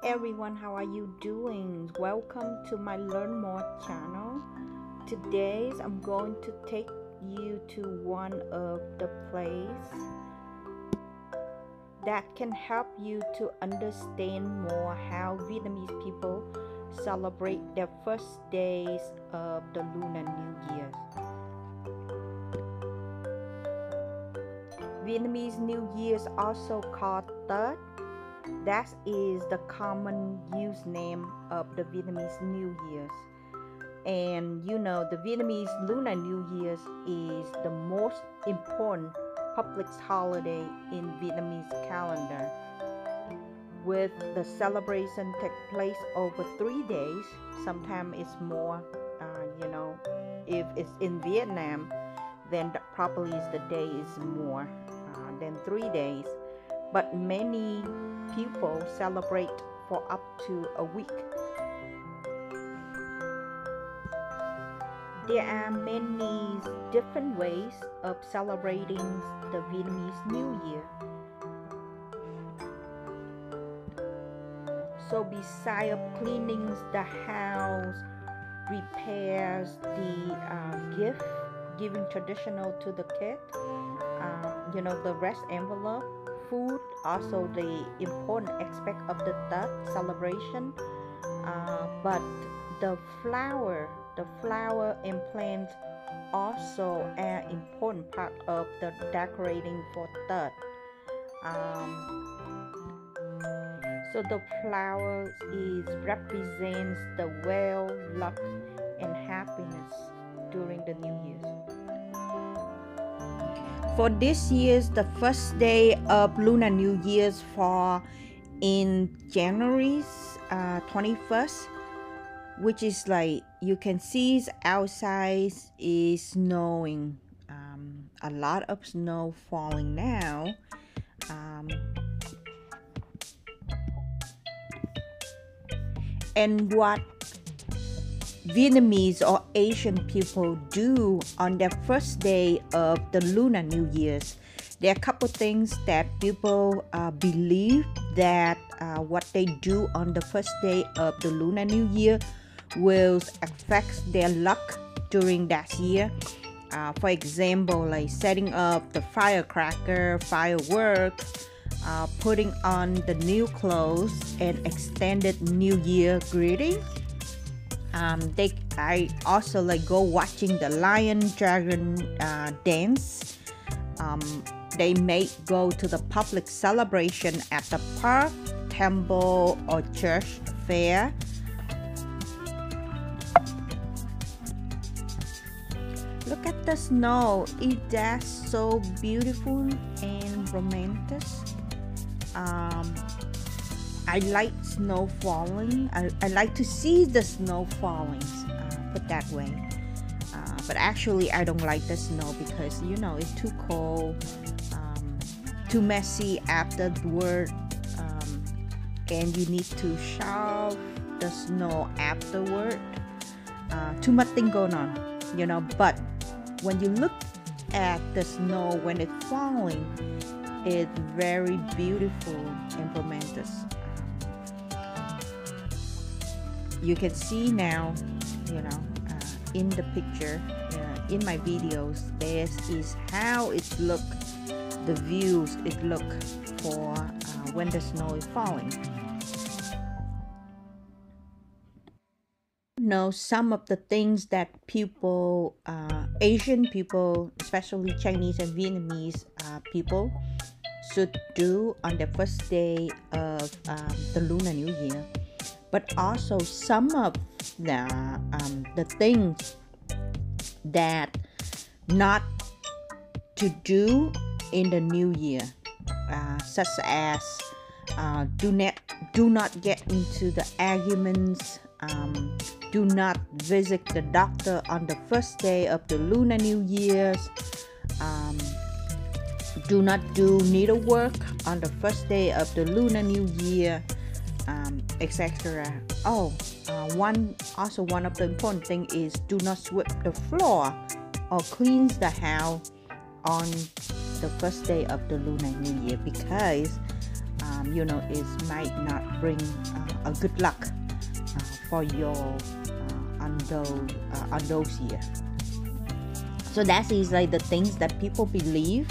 everyone, how are you doing? Welcome to my Learn More channel. Today I'm going to take you to one of the places that can help you to understand more how Vietnamese people celebrate their first days of the Lunar New Year. Vietnamese New Year is also called Tết. That is the common use name of the Vietnamese New Year's. And you know, the Vietnamese Lunar New Year's is the most important public holiday in Vietnamese calendar, with the celebration take place over 3 days. Sometimes it's more, if it's in Vietnam, then probably the day is more than 3 days. But many people celebrate for up to a week. There are many different ways of celebrating the Vietnamese New Year. So besides of cleaning the house, repairs the gift, giving traditional to the kid, the rest envelope, food, also the important aspect of the Tết celebration. But the flower and plants also are important part of the decorating for Tết. So the flowers represents the well, luck, and happiness during the New Year. For this year's the first day of Lunar New Year's fall in January 21st, which is like you can see outside is snowing. A lot of snow falling now. And what Vietnamese or Asian people do on their first day of the Lunar New Year's. There are a couple things that people believe that what they do on the first day of the Lunar New Year will affect their luck during that year. For example, like setting up the firecracker, fireworks, putting on the new clothes, and extended New Year greeting. I also like go watching the lion dragon dance. They may go to the public celebration at the park, temple, or church fair. Look at the snow. That's so beautiful and romantic. I like snow falling. I like to see the snow falling, put that way. But actually I don't like the snow because it's too cold, too messy afterward, and you need to shovel the snow afterward. Too much thing going on, but when you look at the snow when it's falling, it's very beautiful and romantic. You can see now, in the picture, in my videos, this is how it look, the views it look for when the snow is falling. Some of the things that people, Asian people, especially Chinese and Vietnamese people, should do on the first day of the Lunar New Year. But also some of the things that not to do in the New Year, such as do not get into the arguments, do not visit the doctor on the first day of the Lunar New Year's, do not do needlework on the first day of the Lunar New Year, etc. One of the important thing is do not sweep the floor or clean the house on the first day of the Lunar New Year, because you know, it might not bring a good luck for your on those years. So that is like the things that people believe.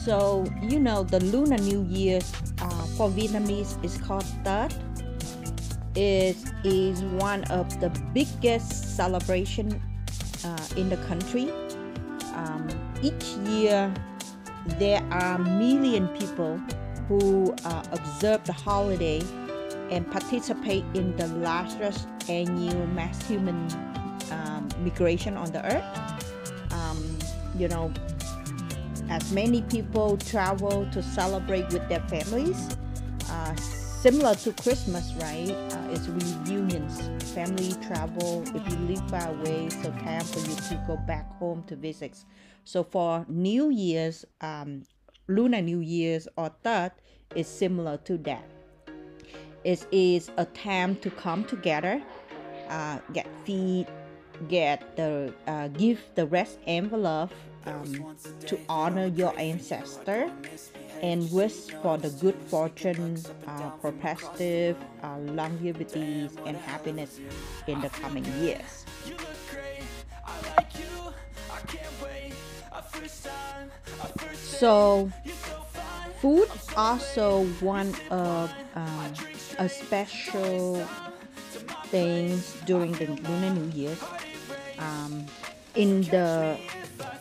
So you know, the Lunar New Year for Vietnamese is called Tết. It is one of the biggest celebration in the country. Each year there are million people who observe the holiday and participate in the largest annual mass human migration on the earth. You know, as many people travel to celebrate with their families, similar to Christmas, right? It's reunions, family travel. If you live far away, so time for you to go back home to visit. So for New Year's, Lunar New Year's or Tết is similar to that. It is a time to come together, get feed, give the rest envelope to honor your ancestor and wish for the good fortune, prosperity, longevity, and happiness in the coming years. So food also one of a special things during the Lunar New Year. In the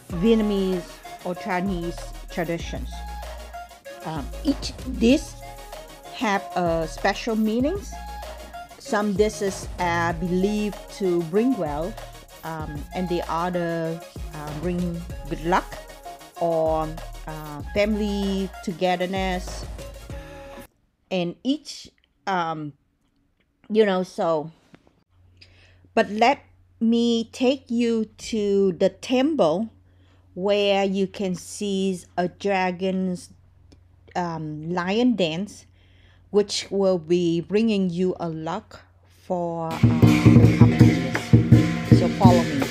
Vietnamese or Chinese traditions, each dish have special meanings. Some dishes are believed to bring wealth, and the other bring good luck or family togetherness. And each, you know, so. But let me take you to the temple where you can see a dragon's lion dance, which will be bringing you a luck for the coming years. So follow me.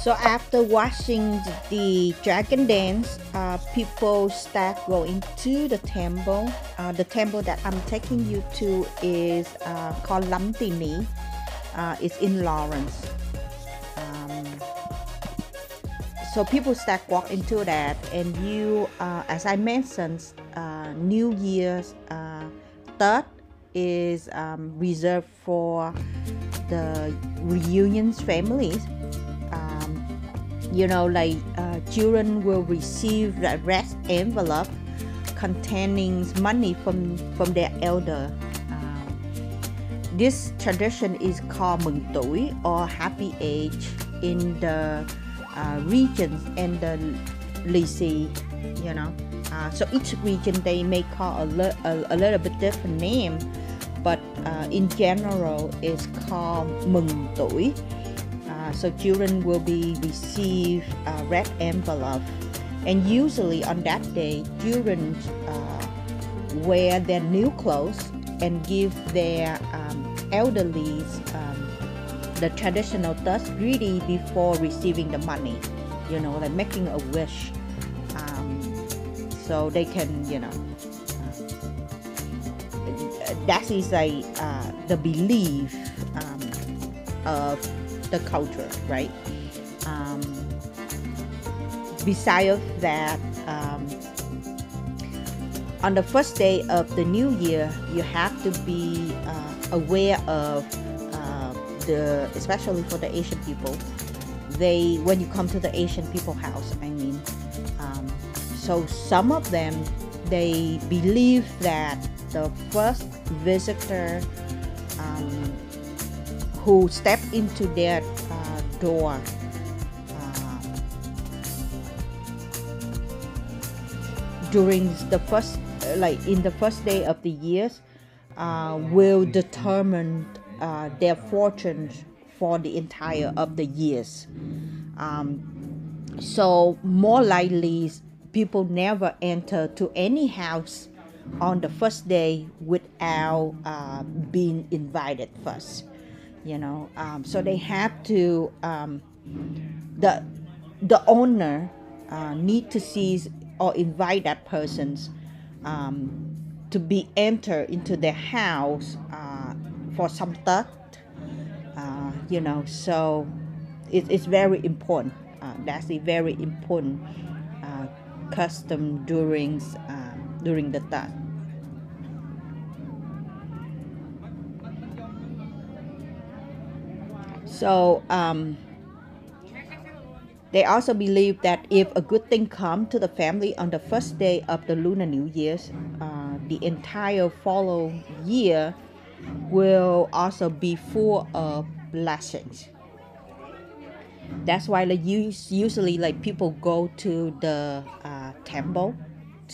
So after watching the dragon dance, people start going to the temple. The temple that I'm taking you to is called Lam Tini. It's in Lawrence. So people start walking to that, and you, as I mentioned, New Year's third is reserved for the reunions families. You know, like children will receive a red envelope containing money from their elder. This tradition is called mừng tuổi or happy age in the regions and the lycée, you know. So each region they may call a little bit different name, but in general it's called mừng tuổi. So children will be receive a red envelope, and usually on that day children wear their new clothes and give their elderly the traditional thus greeting before receiving the money, you know, like making a wish, so they can, you know, that is like the belief of the culture, right? Besides that, on the first day of the new year, you have to be aware of especially for the Asian people, when you come to the Asian people house, I mean, so some of them, they believe that the first visitor who step into their door during the first, like in the first day of the years, will determine their fortunes for the entire of the years. So more likely people never enter to any house on the first day without being invited first, you know. So they have to, the owner need to see or invite that persons to be enter into their house for some thought, you know. So it's very important. That's a very important custom during the thought. So they also believe that if a good thing comes to the family on the first day of the Lunar New Year's, the entire following year will also be full of blessings. That's why usually like people go to the temple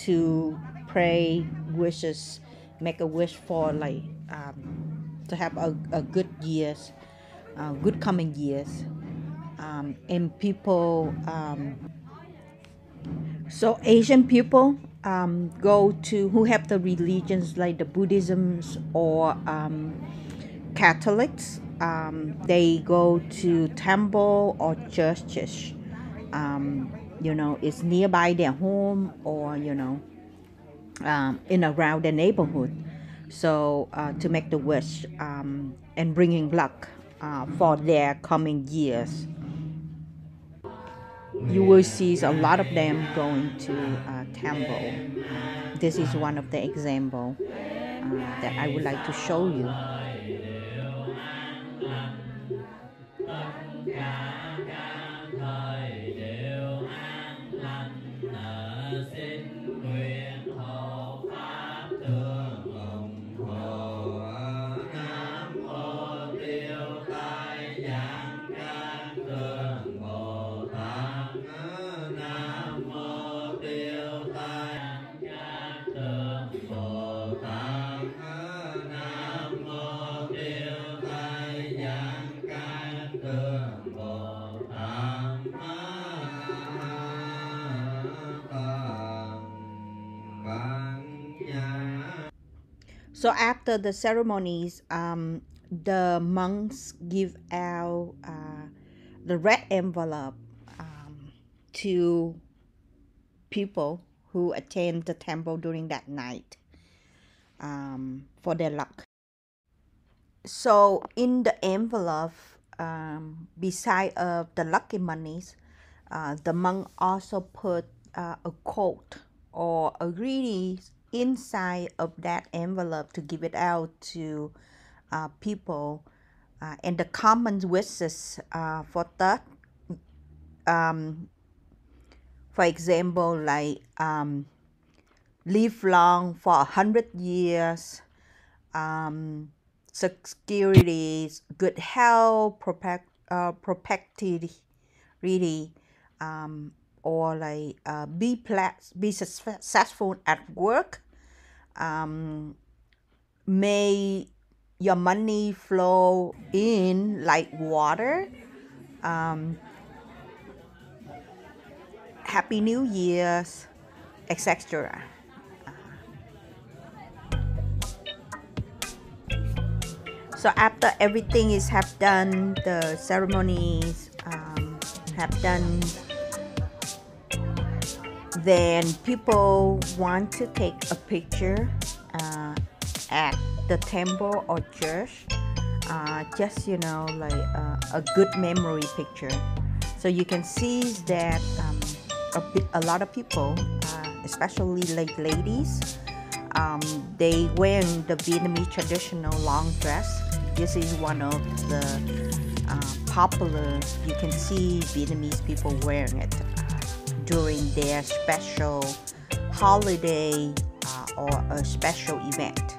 to pray wishes, make a wish for like to have a good years, good coming years, and people. So Asian people go to, who have the religions like the Buddhisms or Catholics, they go to temple or churches, you know, it's nearby their home or, you know, in around the neighborhood. So to make the wish and bringing luck for their coming years. You will see a lot of them going to temple. This is one of the example that I would like to show you. So after the ceremonies, the monks give out the red envelope to people who attend the temple during that night for their luck. So in the envelope, beside of the lucky monies, the monk also put a quote or a greeting inside of that envelope to give it out to people, and the common wishes for that. For example, like live long for 100 years, security, good health, prosperity, or like be successful at work. May your money flow in like water. Happy New Year's, etc. So after everything is have done, the ceremonies have done, then people want to take a picture at the temple or church, just like a good memory picture. So you can see that a lot of people, especially like ladies, they wearing the Vietnamese traditional long dress. This is one of the popular, you can see Vietnamese people wearing it during their special holiday or a special event.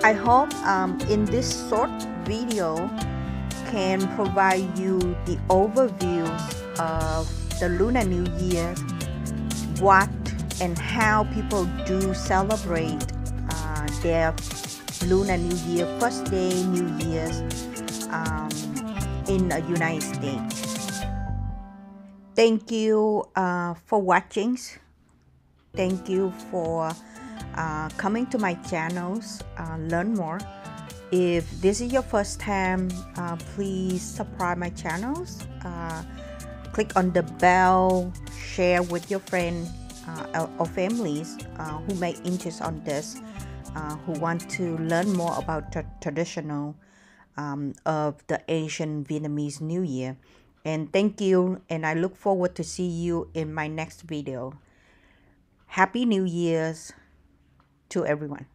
I hope in this short video can provide you the overview of the Lunar New Year, what and how people do celebrate their Lunar New Year, first day New Year's in the United States. Thank you for watching. Thank you for coming to my channels, learn more. If this is your first time, please subscribe my channels, click on the bell, share with your friends or families who may interest on this, who want to learn more about the traditional of the Asian Vietnamese New Year. And thank you, and I look forward to see you in my next video. Happy New Year's to everyone.